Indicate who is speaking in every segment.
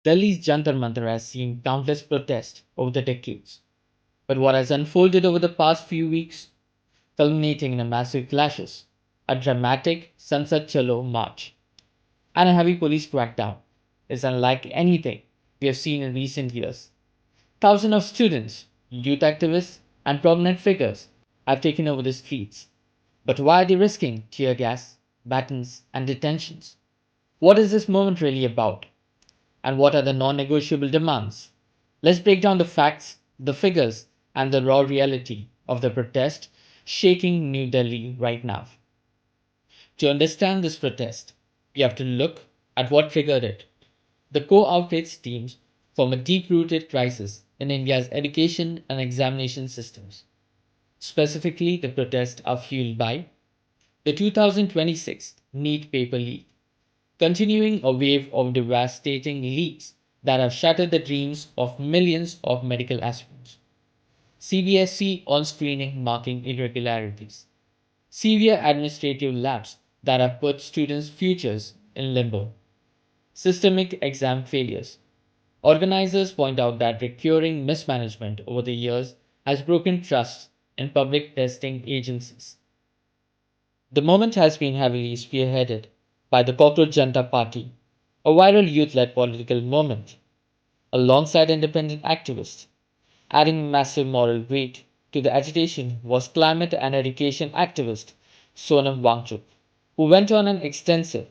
Speaker 1: Delhi's Jantar Mantar has seen countless protests over the decades, but what has unfolded over the past few weeks, culminating in a massive clashes, a dramatic Sansad Chalo march, and a heavy police crackdown, is unlike anything we have seen in recent years. Thousands of students, youth activists, and prominent figures have taken over the streets. But why are they risking tear gas, batons, and detentions? What is this movement really about? And what are the non negotiable demands? Let's break down the facts, the figures, and the raw reality of the protest shaking New Delhi right now. To understand this protest, we have to look at what triggered it. The core outreach stems from a deep rooted crisis in India's education and examination systems. Specifically, the protests are fueled by the 2026 NEET paper leak, continuing a wave of devastating leaks that have shattered the dreams of millions of medical aspirants. CBSE on screening marking irregularities. Severe administrative lapse that have put students' futures in limbo. Systemic exam failures. Organizers point out that recurring mismanagement over the years has broken trust in public testing agencies. The movement has been heavily spearheaded by the Cockroach Janta Party, a viral youth led political movement, alongside independent activists. Adding massive moral weight to the agitation was climate and education activist Sonam Wangchuk, who went on an extensive,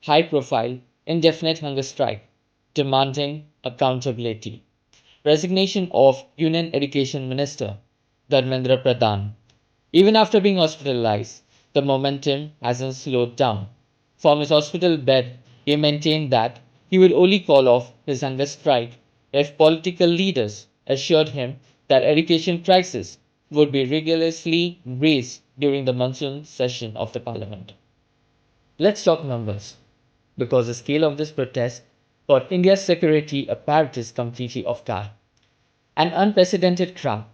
Speaker 1: high profile, indefinite hunger strike demanding accountability. Resignation of Union Education Minister Dharmendra Pradhan. Even after being hospitalized, the momentum hasn't slowed down. From his hospital bed, he maintained that he would only call off his hunger strike if political leaders assured him that education prices would be rigorously raised during the monsoon session of the parliament. Let's talk numbers, because the scale of this protest caught India's security apparatus completely off guard. An unprecedented crowd,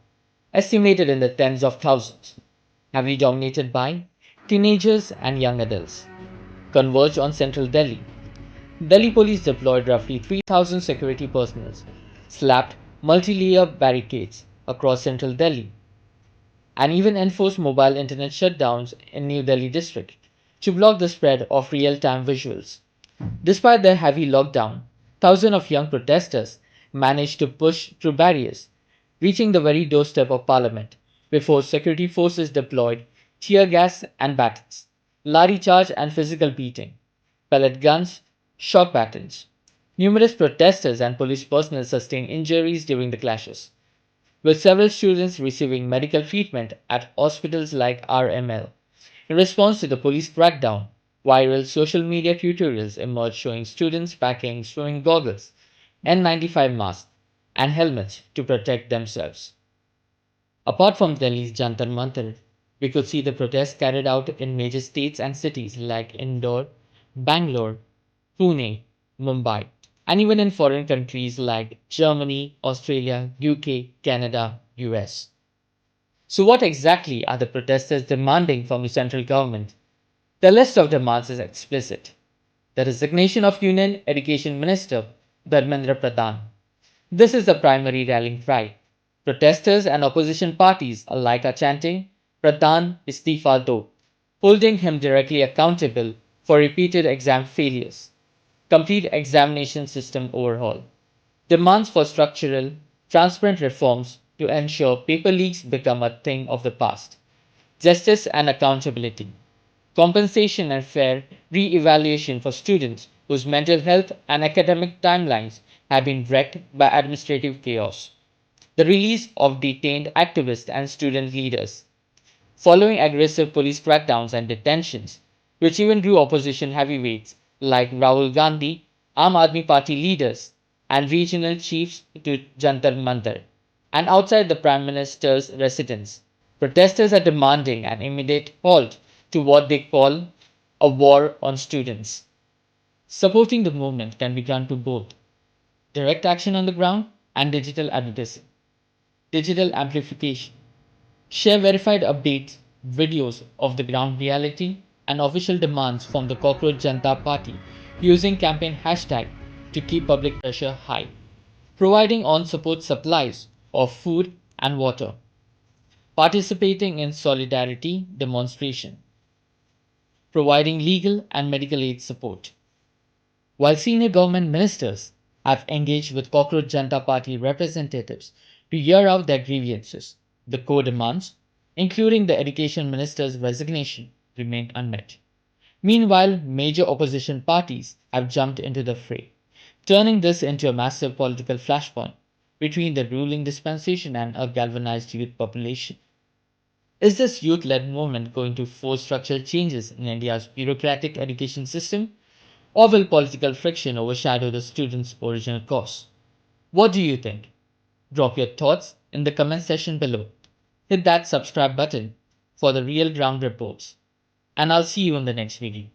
Speaker 1: estimated in the tens of thousands, heavily dominated by teenagers and young adults, converged on central Delhi. Delhi police deployed roughly 3,000 security personnel, slapped multi-layer barricades across central Delhi, and even enforced mobile internet shutdowns in New Delhi district to block the spread of real-time visuals. Despite their heavy lockdown, thousands of young protesters managed to push through barriers, reaching the very doorstep of parliament before security forces deployed tear gas and batons, lari charge and physical beating, pellet guns, shock batons. Numerous protesters and police personnel sustained injuries during the clashes, with several students receiving medical treatment at hospitals like RML. In response to the police crackdown, viral social media tutorials emerged showing students packing swimming goggles, N95 masks, and helmets to protect themselves. Apart from Delhi's Jantar Mantar, we could see the protests carried out in major states and cities like Indore, Bangalore, Pune, Mumbai, and even in foreign countries like Germany, Australia, UK, Canada, US. So, what exactly are the protesters demanding from the central government? The list of demands is explicit: the resignation of Union Education Minister Dharmendra Pradhan. This is the primary rallying cry. Protesters and opposition parties alike are chanting Pradhan Istifa Do, holding him directly accountable for repeated exam failures, complete examination system overhaul, demands for structural, transparent reforms to ensure paper leaks become a thing of the past, justice and accountability, compensation and fair re evaluation for students whose mental health and academic timelines have been wrecked by administrative chaos, the release of detained activists and student leaders, following aggressive police crackdowns and detentions, which even drew opposition heavyweights like Rahul Gandhi, Aam Aadmi Party leaders, and regional chiefs to Jantar Mantar. And outside the Prime Minister's residence, protesters are demanding an immediate halt to what they call a war on students. Supporting the movement can be done to both direct action on the ground and digital advocacy, digital amplification. Share verified updates, videos of the ground reality, and official demands from the Cockroach Janta Party using campaign hashtag to keep public pressure high, providing on-support supplies of food and water, participating in solidarity demonstration, providing legal and medical aid support. While senior government ministers have engaged with Cockroach Janta Party representatives to hear out their grievances, the core demands, including the education minister's resignation, remain unmet. Meanwhile, major opposition parties have jumped into the fray, turning this into a massive political flashpoint between the ruling dispensation and a galvanized youth population. Is this youth led movement going to force structural changes in India's bureaucratic education system, or will political friction overshadow the students' original cause? What do you think? Drop your thoughts in the comment section below. Hit that subscribe button for the real ground reports, and I'll see you in the next video.